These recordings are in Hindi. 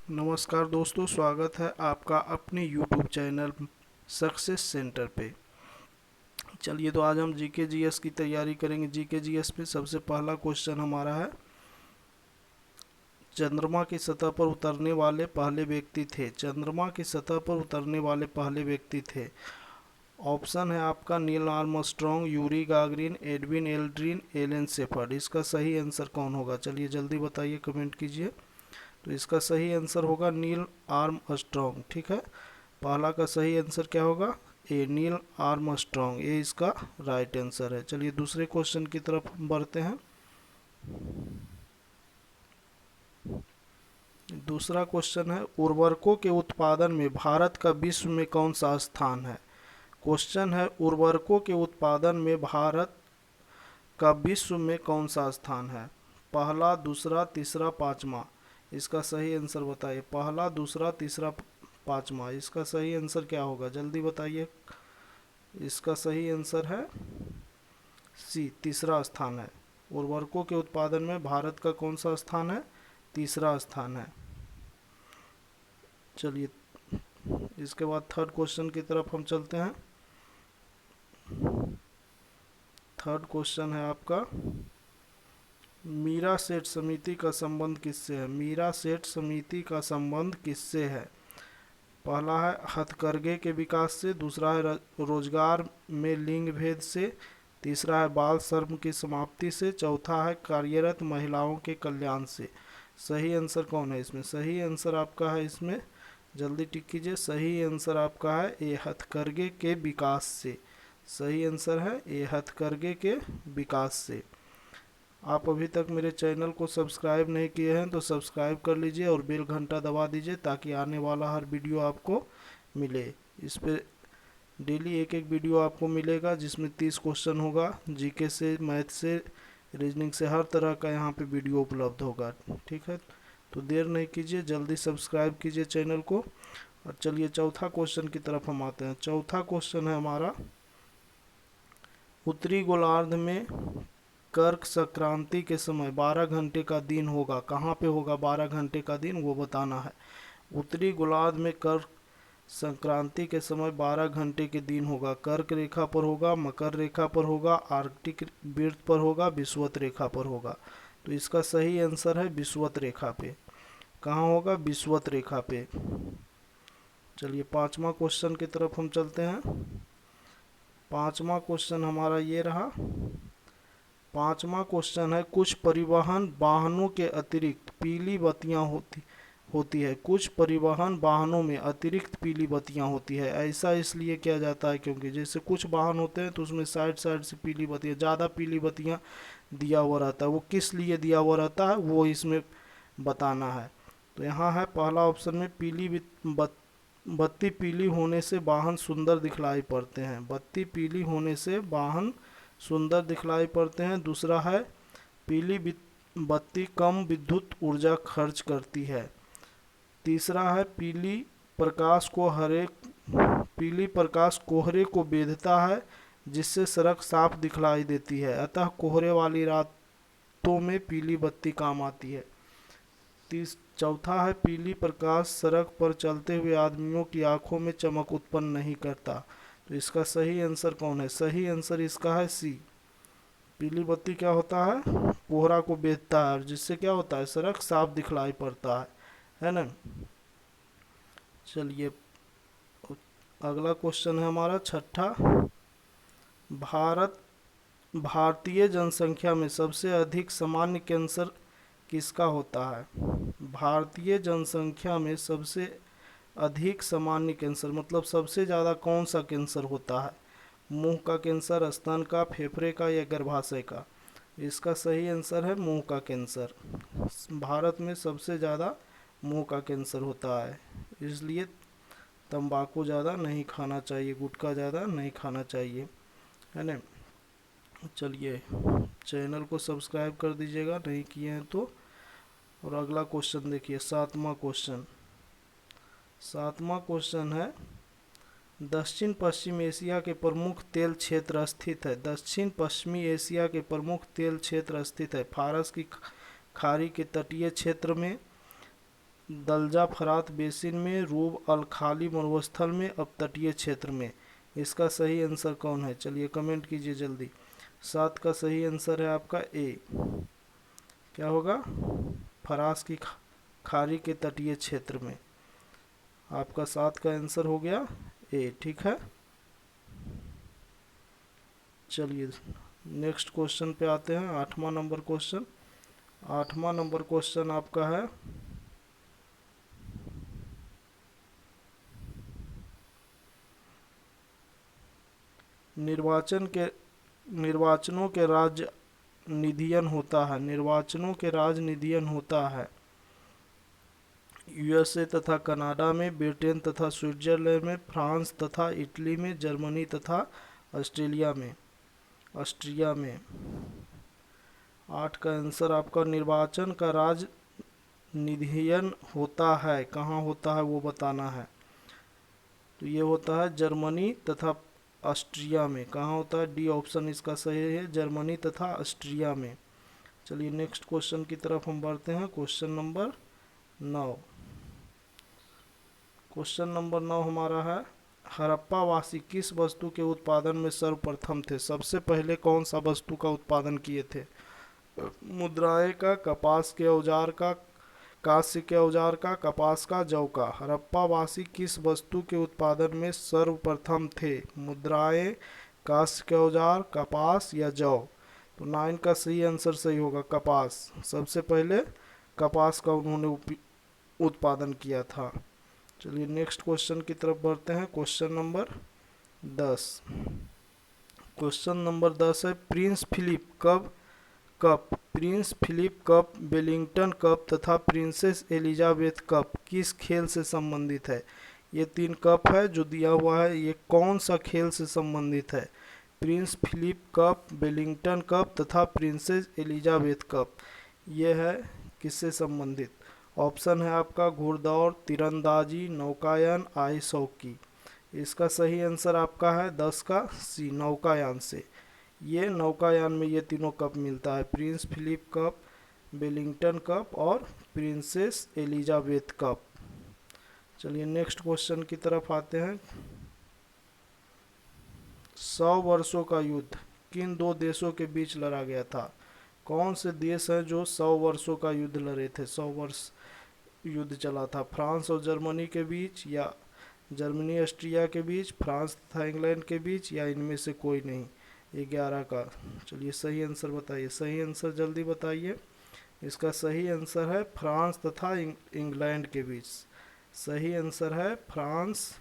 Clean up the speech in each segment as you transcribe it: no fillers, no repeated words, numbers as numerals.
नमस्कार दोस्तों, स्वागत है आपका अपने YouTube चैनल सक्सेस सेंटर पे। चलिए, तो आज हम जीके जीएस की तैयारी करेंगे। जीके जीएस पे सबसे पहला क्वेश्चन हमारा है, चंद्रमा की सतह पर उतरने वाले पहले व्यक्ति थे। चंद्रमा की सतह पर उतरने वाले पहले व्यक्ति थे। ऑप्शन है आपका Neil Armstrong, Yuri Gagarin, Edwin Aldrin, Alan Shepard. इसका सही आंसर कौन होगा? चलिए जल्दी बताइए, कमेंट कीजिए। तो इसका सही आंसर होगा नील आर्मस्ट्रॉन्ग। ठीक है, पहला का सही आंसर क्या होगा? ए, नील आर्मस्ट्रॉन्ग। ये इसका राइट आंसर है। चलिए दूसरे क्वेश्चन की तरफ बढ़ते हैं। दूसरा क्वेश्चन है, उर्वरकों के उत्पादन में भारत का विश्व में कौन सा स्थान है? क्वेश्चन है, उर्वरकों के उत्पादन में भारत का विश्व में कौन सा स्थान है? पहला, दूसरा, तीसरा, पांचवा। इसका सही आंसर बताइए। पहला, दूसरा, तीसरा, पांचवा। इसका सही आंसर क्या होगा? जल्दी बताइए। इसका सही आंसर है सी, तीसरा स्थान है। उर्वरकों के उत्पादन में भारत का कौन सा स्थान है? तीसरा स्थान है। चलिए, इसके बाद थर्ड क्वेश्चन की तरफ हम चलते हैं। थर्ड क्वेश्चन है आपका, मीरा सेठ समिति का संबंध किससे है? मीरा सेठ समिति का संबंध किससे है? पहला है हथकरघे के विकास से, दूसरा है रोजगार में लिंग भेद से, तीसरा है बाल श्रम की समाप्ति से, चौथा है कार्यरत महिलाओं के कल्याण से। सही आंसर कौन है इसमें? सही आंसर आपका है इसमें, जल्दी टिक कीजिए। सही आंसर आपका है ए, हथकरघे के विकास से। सही आंसर है ए, हथकरघे के विकास से। आप अभी तक मेरे चैनल को सब्सक्राइब नहीं किए हैं तो सब्सक्राइब कर लीजिए और बेल घंटा दबा दीजिए ताकि आने वाला हर वीडियो आपको मिले। इस पे डेली एक एक वीडियो आपको मिलेगा जिसमें 30 क्वेश्चन होगा। जीके से, मैथ से, रीजनिंग से, हर तरह का यहाँ पे वीडियो उपलब्ध होगा। ठीक है, तो देर नहीं कीजिए, जल्दी सब्सक्राइब कीजिए चैनल को। और चलिए चौथा क्वेश्चन की तरफ हम आते हैं। चौथा क्वेश्चन है हमारा, उत्तरी गोलार्ध में कर्क संक्रांति के समय 12 घंटे का दिन होगा। कहाँ पे होगा 12 घंटे का दिन, वो बताना है। उत्तरी गोलार्ध में कर्क संक्रांति के समय 12 घंटे के दिन होगा। कर्क रेखा पर होगा, मकर रेखा पर होगा, आर्कटिक वृत्त पर होगा, विषुवत रेखा पर होगा। तो इसका सही आंसर है विषुवत रेखा पे। कहाँ होगा? विषुवत रेखा पे। चलिए पांचवा क्वेश्चन की तरफ हम चलते हैं। पांचवा क्वेश्चन हमारा ये रहा। पांचवा क्वेश्चन है, कुछ परिवहन वाहनों के अतिरिक्त पीली बत्तियां होती है। कुछ परिवहन वाहनों में अतिरिक्त पीली बत्तियां होती है। ऐसा इसलिए किया जाता है क्योंकि जैसे कुछ वाहन होते हैं तो उसमें साइड साइड से पीली बत्तियां, ज़्यादा पीली बत्तियां दिया हुआ रहता है। वो किस लिए दिया हुआ रहता है वो इसमें बताना है। तो यहाँ है पहला ऑप्शन में, बत्ती पीली होने से वाहन सुंदर दिखलाई पड़ते हैं। बत्ती पीली होने से वाहन सुंदर दिखलाई पड़ते हैं। दूसरा है, पीली बत्ती कम विद्युत ऊर्जा खर्च करती है। तीसरा है, पीली प्रकाश कोहरे को बेधता है जिससे सड़क साफ दिखलाई देती है, अतः कोहरे वाली रातों में पीली बत्ती काम आती है। चौथा है, पीली प्रकाश सड़क पर चलते हुए आदमियों की आंखों में चमक उत्पन्न नहीं करता। तो इसका सही आंसर कौन है? सही आंसर इसका है सी, पीली बत्ती क्या होता है? कोहरा को बेधता है और जिससे क्या होता है? सड़क साफ दिखलाई पड़ता है ना। चलिए अगला क्वेश्चन है हमारा छठा, भारत भारतीय जनसंख्या में सबसे अधिक सामान्य कैंसर किसका होता है? भारतीय जनसंख्या में सबसे अधिक सामान्य कैंसर मतलब सबसे ज़्यादा कौन सा कैंसर होता है? मुंह का कैंसर, स्तन का, फेफड़े का या गर्भाशय का? इसका सही आंसर है मुंह का कैंसर। भारत में सबसे ज़्यादा मुंह का कैंसर होता है, इसलिए तंबाकू ज़्यादा नहीं खाना चाहिए, गुटखा ज़्यादा नहीं खाना चाहिए, है ना। चलिए चैनल को सब्सक्राइब कर दीजिएगा नहीं किए हैं तो। और अगला क्वेश्चन देखिए, सातवां क्वेश्चन। सातवां क्वेश्चन है, दक्षिण पश्चिम एशिया के प्रमुख तेल क्षेत्र स्थित है। दक्षिण पश्चिमी एशिया के प्रमुख तेल क्षेत्र स्थित है फारस की खाड़ी के तटीय क्षेत्र में, दलजा फरात बेसिन में, रूब अल खाली मरुस्थल में, अपतटीय क्षेत्र में। इसका सही आंसर कौन है? चलिए कमेंट कीजिए जल्दी। 7 का सही आंसर है आपका ए। क्या होगा? फरास की खाड़ी के तटीय क्षेत्र में। आपका 7 का आंसर हो गया ए। ठीक है, चलिए नेक्स्ट क्वेश्चन पे आते हैं। 8वां नंबर क्वेश्चन। 8वां नंबर क्वेश्चन आपका है निर्वाचनों के राज्य निधियन होता है। निर्वाचनों के राजनिधियन होता है यूएसए तथा कनाडा में, ब्रिटेन तथा स्विट्जरलैंड में, फ्रांस तथा इटली में, जर्मनी तथा ऑस्ट्रेलिया में। 8 का आंसर आपका निर्वाचन का राज निधियन होता है, कहाँ होता है वो बताना है। तो ये होता है जर्मनी तथा ऑस्ट्रिया में। कहाँ होता है? डी ऑप्शन इसका सही है, जर्मनी तथा ऑस्ट्रिया में। चलिए नेक्स्ट क्वेश्चन की तरफ हम बढ़ते हैं। Question number 9। क्वेश्चन नंबर 9 हमारा है, हड़प्पा वासी किस वस्तु के उत्पादन में सर्वप्रथम थे? सबसे पहले कौन सा वस्तु का उत्पादन किए थे? मुद्राएं का, कपास के औजार का, कांस्य के औजार का, कपास का, जौ का। हड़प्पा वासी किस वस्तु के उत्पादन में सर्वप्रथम थे? मुद्राएं, कांस्य के औजार, कपास या जौ? तो 9 का सही आंसर सही होगा कपास। सबसे पहले कपास का उन्होंने उत्पादन किया था। चलिए नेक्स्ट क्वेश्चन की तरफ बढ़ते हैं। Question number 10। क्वेश्चन नंबर 10 है, Prince Philip cup, Wellington cup तथा प्रिंसेस एलिजाबेथ कप किस खेल से संबंधित है? ये 3 कप है जो दिया हुआ है, ये कौन सा खेल से संबंधित है? Prince Philip cup, Wellington cup तथा प्रिंसेस एलिजाबेथ कप, ये है किससे संबंधित? ऑप्शन है आपका घुड़दौड़, तीरंदाजी, नौकायन, आइस हॉकी। इसका सही आंसर आपका है 10 का सी, नौकायान से। ये नौकायान में ये तीनों कप मिलता है, Prince Philip cup, Wellington cup और प्रिंसेस एलिजाबेथ कप। चलिए नेक्स्ट क्वेश्चन की तरफ आते हैं। 100 वर्षों का युद्ध किन 2 देशों के बीच लड़ा गया था? कौन से देश हैं जो 100 वर्षों का युद्ध लड़े थे? 100 वर्ष युद्ध चला था। फ्रांस और जर्मनी के बीच, या जर्मनी ऑस्ट्रिया के बीच, फ्रांस तथा इंग्लैंड के बीच, या इनमें से कोई नहीं? 11 का। चलिए सही आंसर बताइए, सही आंसर जल्दी बताइए। इसका सही आंसर है फ्रांस तथा इंग्लैंड के बीच। सही आंसर है फ्रांस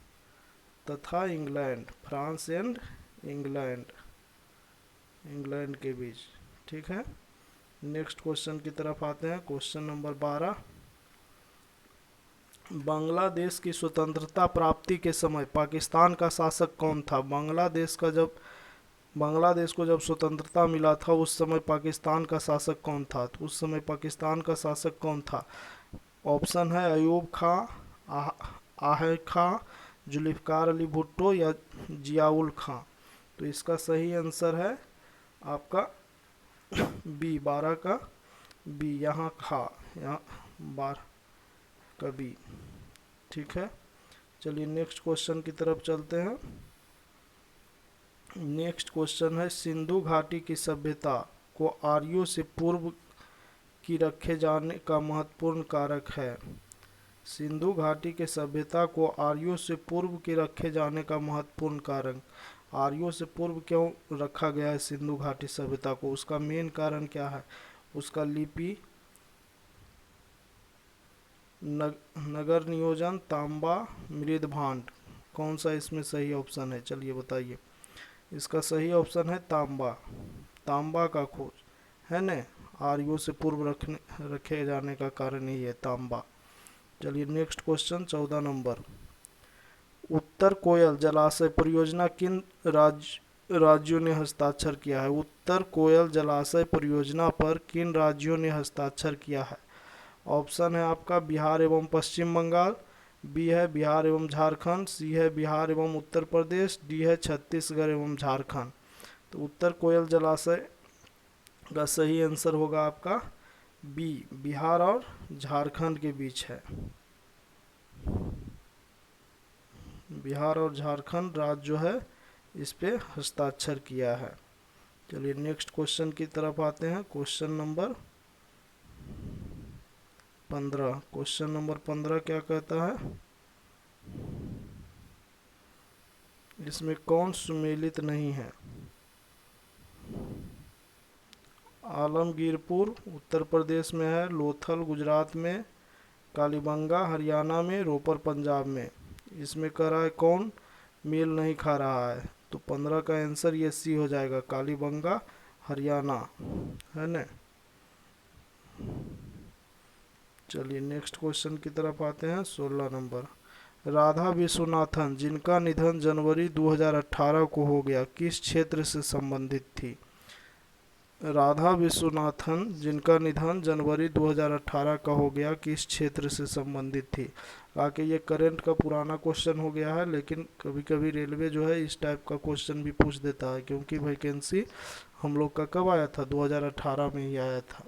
तथा इंग्लैंड, फ्रांस एंड इंग्लैंड के बीच। ठीक है, नेक्स्ट क्वेश्चन की तरफ आते हैं। Question number 12। बांग्लादेश की स्वतंत्रता प्राप्ति के समय पाकिस्तान का शासक कौन था? बांग्लादेश को जब स्वतंत्रता मिला था उस समय पाकिस्तान का शासक कौन था? तो उस समय पाकिस्तान का शासक कौन था? ऑप्शन है अयूब खां, आहेर खां, जुल्फ़िकार अली भुट्टो या जियाउल खां। तो इसका सही आंसर है आपका बी, 12 का बी, यहाँ खा, यहाँ 12 का बी। ठीक है, चलिए नेक्स्ट क्वेश्चन की तरफ चलते हैं। नेक्स्ट क्वेश्चन है, सिंधु घाटी की सभ्यता को आर्यों से पूर्व की रखे जाने का महत्वपूर्ण कारक है। सिंधु घाटी के सभ्यता को आर्यों से पूर्व के रखे जाने का महत्वपूर्ण कारक, आर्यों से पूर्व क्यों रखा गया है सिंधु घाटी सभ्यता को? उसका मेन कारण क्या है? उसका लिपि, नगर नियोजन, तांबा, मृदभांड। कौन सा इसमें सही ऑप्शन है? चलिए बताइए। इसका सही ऑप्शन है तांबा का खोज है न, आर्यों से पूर्व रखे जाने का कारण ही है तांबा। चलिए नेक्स्ट क्वेश्चन 14 नंबर। उत्तर कोयल जलाशय परियोजना किन राज्यों ने हस्ताक्षर किया है? उत्तर कोयल जलाशय परियोजना पर किन राज्यों ने हस्ताक्षर किया है? ऑप्शन है आपका बिहार एवं पश्चिम बंगाल, बी है बिहार एवं झारखंड, सी है बिहार एवं उत्तर प्रदेश, डी है छत्तीसगढ़ एवं झारखंड। तो उत्तर कोयल जलाशय का सही आंसर होगा आपका बी, बिहार और झारखंड के बीच है। बिहार और झारखंड राज्य जो है इस पे हस्ताक्षर किया है। चलिए नेक्स्ट क्वेश्चन की तरफ आते हैं। Question number 15। क्वेश्चन नंबर 15 क्या कहता है, इसमें कौन सुमेलित नहीं है? आलमगीरपुर उत्तर प्रदेश में है, लोथल गुजरात में, कालीबंगा हरियाणा में, रोपर पंजाब में। इसमें कह रहा है कौन मेल नहीं खा रहा है, तो 15 का आंसर ये सी हो जाएगा, कालीबंगा हरियाणा, है ना। चलिए नेक्स्ट क्वेश्चन की तरफ आते हैं। 16 नंबर, राधा विश्वनाथन जिनका निधन जनवरी 2018 को हो गया किस क्षेत्र से संबंधित थी? राधा विश्वनाथन जिनका निधन जनवरी 2018 का हो गया किस क्षेत्र से संबंधित थी? आके ये करंट का पुराना क्वेश्चन हो गया है, लेकिन कभी कभी रेलवे जो है इस टाइप का क्वेश्चन भी पूछ देता है, क्योंकि वैकेंसी हम लोग का कब आया था, 2018 में ही आया था,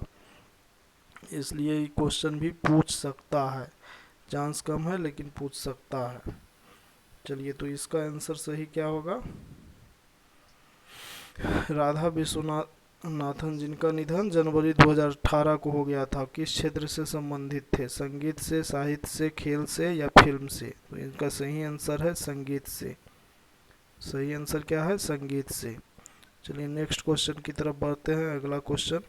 इसलिए ये क्वेश्चन भी पूछ सकता है। चांस कम है लेकिन पूछ सकता है। चलिए तो इसका आंसर सही क्या होगा, राधा विश्वनाथन जिनका निधन जनवरी 2018 को हो गया था किस क्षेत्र से संबंधित थे? संगीत से, साहित्य से, खेल से या फिल्म से? तो इनका सही आंसर है संगीत से। सही आंसर क्या है, संगीत से। चलिए नेक्स्ट क्वेश्चन की तरफ बढ़ते हैं। अगला question,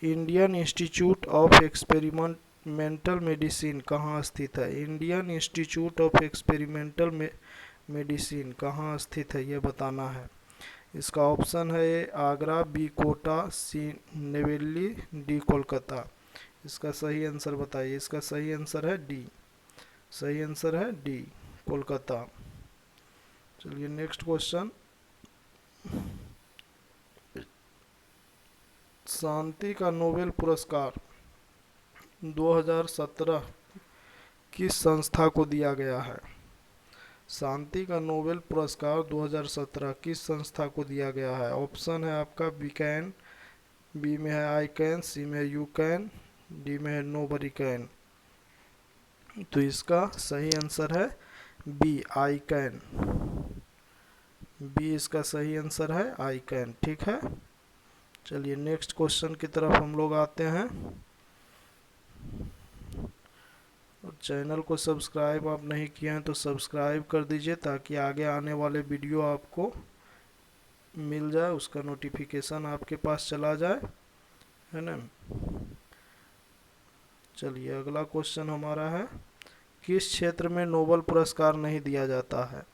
Indian institute of experimental medicine कहाँ स्थित है? Indian institute of experimental medicine कहाँ स्थित है, ये बताना है। इसका ऑप्शन है ए आगरा, बी कोटा, सी नवेली, डी कोलकाता। इसका सही आंसर बताइए। इसका सही आंसर है डी। सही आंसर है डी, कोलकाता। चलिए नेक्स्ट क्वेश्चन, शांति का नोबेल पुरस्कार 2017 किस संस्था को दिया गया है? शांति का नोबेल पुरस्कार 2017 किस संस्था को दिया गया है? ऑप्शन है आपका बी कैन, बी में है आई कैन, सी में यू कैन, डी में है नोबडी कैन। तो इसका सही आंसर है बी, आई कैन। बी इसका सही आंसर है, आई कैन। ठीक है। चलिए नेक्स्ट क्वेश्चन की तरफ हम लोग आते हैं। और चैनल को सब्सक्राइब आप नहीं किए हैं तो सब्सक्राइब कर दीजिए, ताकि आगे आने वाले वीडियो आपको मिल जाए, उसका नोटिफिकेशन आपके पास चला जाए, है ना। चलिए अगला क्वेश्चन हमारा है, किस क्षेत्र में नोबेल पुरस्कार नहीं दिया जाता है?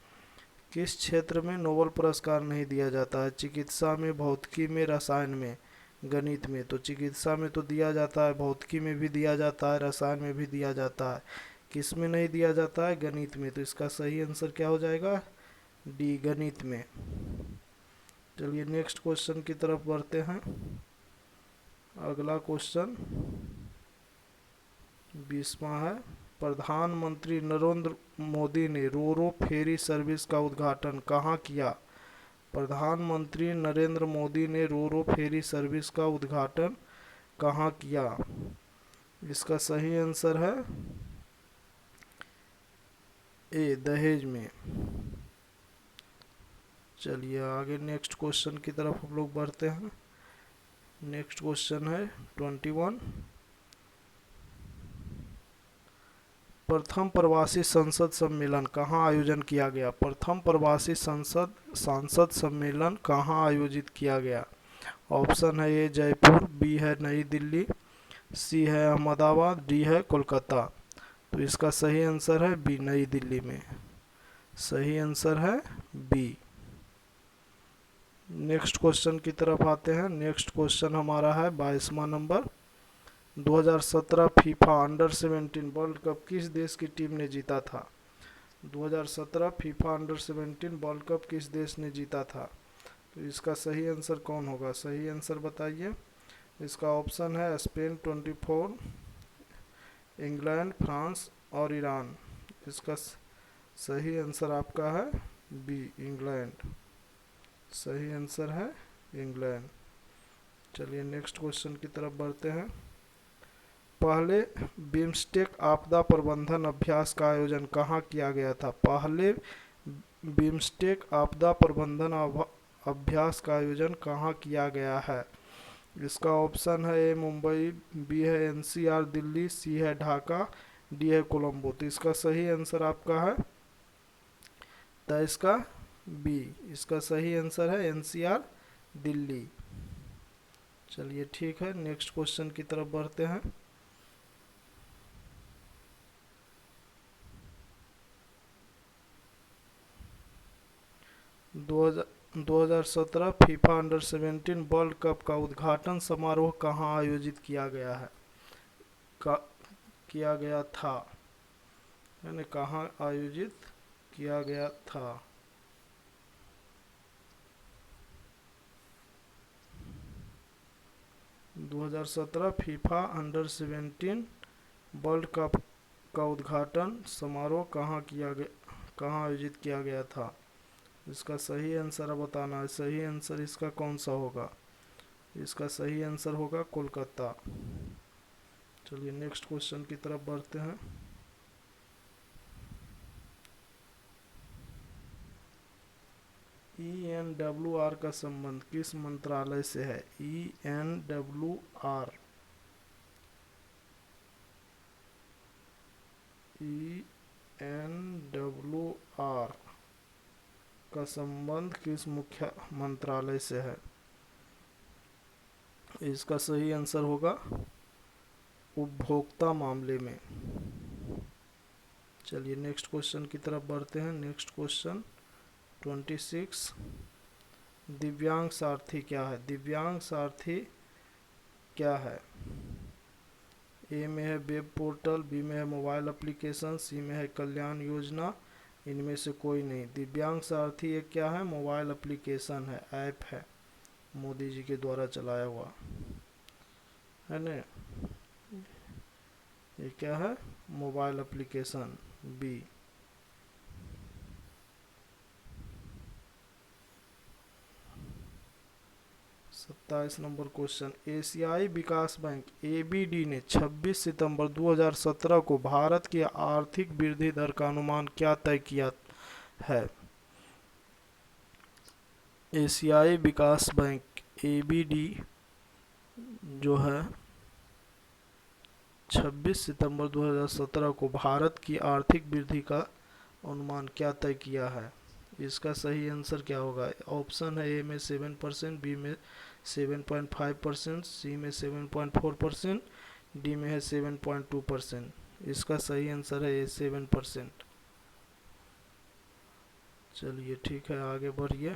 किस क्षेत्र में नोबेल पुरस्कार नहीं दिया जाता है? चिकित्सा में, भौतिकी में, रसायन में, गणित में। तो चिकित्सा में तो दिया जाता है, भौतिकी में भी दिया जाता है, रसायन में भी दिया जाता है। किस में नहीं दिया जाता है? गणित में। तो इसका सही आंसर क्या हो जाएगा, डी, गणित में। चलिए नेक्स्ट क्वेश्चन की तरफ बढ़ते हैं। अगला क्वेश्चन 20वां है, प्रधानमंत्री नरेंद्र मोदी ने रोरो फेरी सर्विस का उद्घाटन कहाँ किया? प्रधानमंत्री नरेंद्र मोदी ने रोरो फेरी सर्विस का उद्घाटन कहाँ किया? इसका सही आंसर है ए, दहेज में। चलिए आगे नेक्स्ट क्वेश्चन की तरफ हम लोग बढ़ते हैं। नेक्स्ट क्वेश्चन है 21, प्रथम प्रवासी संसद सम्मेलन कहाँ आयोजन किया गया? प्रथम प्रवासी सांसद सम्मेलन कहाँ आयोजित किया गया? ऑप्शन है ए जयपुर, बी है नई दिल्ली, सी है अहमदाबाद, डी है कोलकाता। तो इसका सही आंसर है बी, नई दिल्ली में। सही आंसर है बी। नेक्स्ट क्वेश्चन की तरफ आते हैं। नेक्स्ट क्वेश्चन हमारा है 22वां number, 2017 FIFA under 17 world cup किस देश की टीम ने जीता था? 2017 फीफा अंडर 17 वर्ल्ड कप किस देश ने जीता था? तो इसका सही आंसर कौन होगा? सही आंसर बताइए। इसका ऑप्शन है स्पेन 24, इंग्लैंड, फ्रांस और ईरान। इसका सही आंसर आपका है बी, इंग्लैंड। सही आंसर है इंग्लैंड। चलिए नेक्स्ट क्वेश्चन की तरफ बढ़ते हैं। पहले बिम्स्टेक आपदा प्रबंधन अभ्यास का आयोजन कहाँ किया गया था? पहले बिम्स्टेक आपदा प्रबंधन अभ्यास का आयोजन कहाँ किया गया है? इसका ऑप्शन है ए मुंबई, बी है एनसीआर दिल्ली, सी है ढाका, डी है कोलंबो। तो इसका सही आंसर आपका है तो इसका बी, इसका सही आंसर है एनसीआर दिल्ली। चलिए ठीक है, नेक्स्ट क्वेश्चन की तरफ बढ़ते हैं। 2017 फीफा अंडर 17 वर्ल्ड कप का उद्घाटन समारोह कहाँ आयोजित किया गया है? किया गया था, यानी कहाँ आयोजित किया गया था? दो 2017 फीफा अंडर 17 वर्ल्ड कप का उद्घाटन समारोह कहाँ आयोजित किया गया था? इसका सही आंसर बताना है। सही आंसर इसका कौन सा होगा? इसका सही आंसर होगा कोलकाता। चलिए नेक्स्ट क्वेश्चन की तरफ बढ़ते हैं। ENWR का संबंध किस मंत्रालय से है? ENWR का संबंध किस मुख्य मंत्रालय से है? इसका सही आंसर होगा उपभोक्ता मामले में। चलिए नेक्स्ट क्वेश्चन की तरफ बढ़ते हैं। नेक्स्ट क्वेश्चन 26, दिव्यांग सारथी क्या है? दिव्यांग सारथी क्या है? ए में है वेब पोर्टल, बी में है मोबाइल एप्लीकेशन, सी में है कल्याण योजना, इनमें से कोई नहीं। दिव्यांग सारथी एक क्या है? मोबाइल एप्लीकेशन है, ऐप है, मोदी जी के द्वारा चलाया हुआ है ना। ये क्या है? Mobile application, b. सत्ताईस नंबर क्वेश्चन, एशियाई विकास बैंक ABD ने 26 सितंबर 2017 को भारत की आर्थिक वृद्धि दर का अनुमान क्या तय किया है? एशियाई विकास बैंक ABD जो है 26 सितंबर 2017 को भारत की आर्थिक वृद्धि का अनुमान क्या तय किया है? इसका सही आंसर क्या होगा? ऑप्शन है ए में 7%, बी में 7.5%, सी में 7.4%, डी में है 7.2%। इसका सही आंसर है ए 7%। चलिए ठीक है, आगे बढ़िए।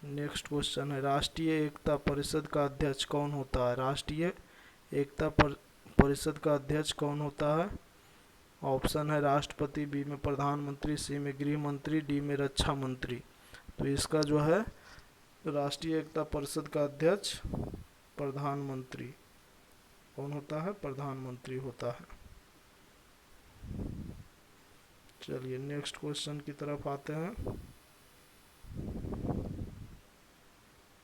नेक्स्ट क्वेश्चन है, राष्ट्रीय एकता परिषद का अध्यक्ष कौन होता है? राष्ट्रीय एकता परिषद का अध्यक्ष कौन होता है? ऑप्शन है राष्ट्रपति, बी में प्रधानमंत्री, सी में गृह मंत्री, डी में रक्षा मंत्री। तो इसका जो है राष्ट्रीय एकता परिषद का अध्यक्ष प्रधानमंत्री कौन होता है? प्रधानमंत्री होता है। चलिए नेक्स्ट क्वेश्चन की तरफ आते हैं।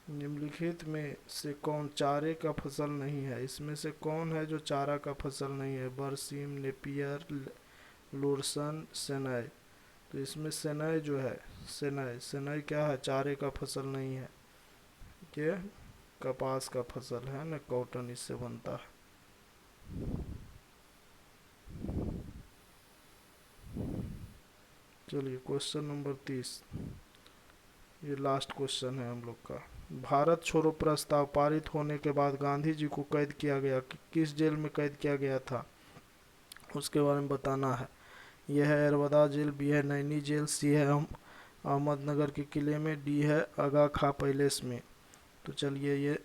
निम्नलिखित में से कौन चारे का फसल नहीं है? इसमें से कौन है जो चारा का फसल नहीं है? बरसीम, नेपियर, लोरसन, सेनई। तो इसमें सेनई जो है, सेनई क्या है? चारे का फसल नहीं है, ये कपास का फसल है ना, कॉटन इससे बनता है। चलिए क्वेश्चन नंबर 30, ये लास्ट क्वेश्चन है हम लोग का। भारत छोड़ो प्रस्ताव पारित होने के बाद गांधी जी को कैद किया गया, किस जेल में कैद किया गया था उसके बारे में बताना है। यह है अरवदा जेल, बी है नैनी जेल, सी है अहमदनगर के किले में, डी है आगा खा पैलेस में। तो चलिए ये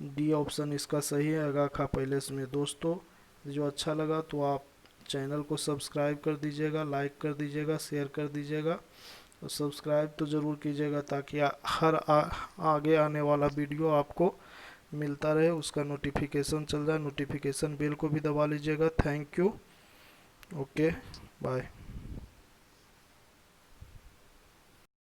डी ऑप्शन इसका सही है, आगा खा पैलेस में। दोस्तों जो अच्छा लगा तो आप चैनल को सब्सक्राइब कर दीजिएगा, लाइक कर दीजिएगा, शेयर कर दीजिएगा और सब्सक्राइब तो ज़रूर कीजिएगा ताकि आगे आने वाला वीडियो आपको मिलता रहे, उसका नोटिफिकेशन चल जाए। नोटिफिकेशन बेल को भी दबा लीजिएगा। Thank you, okay, bye.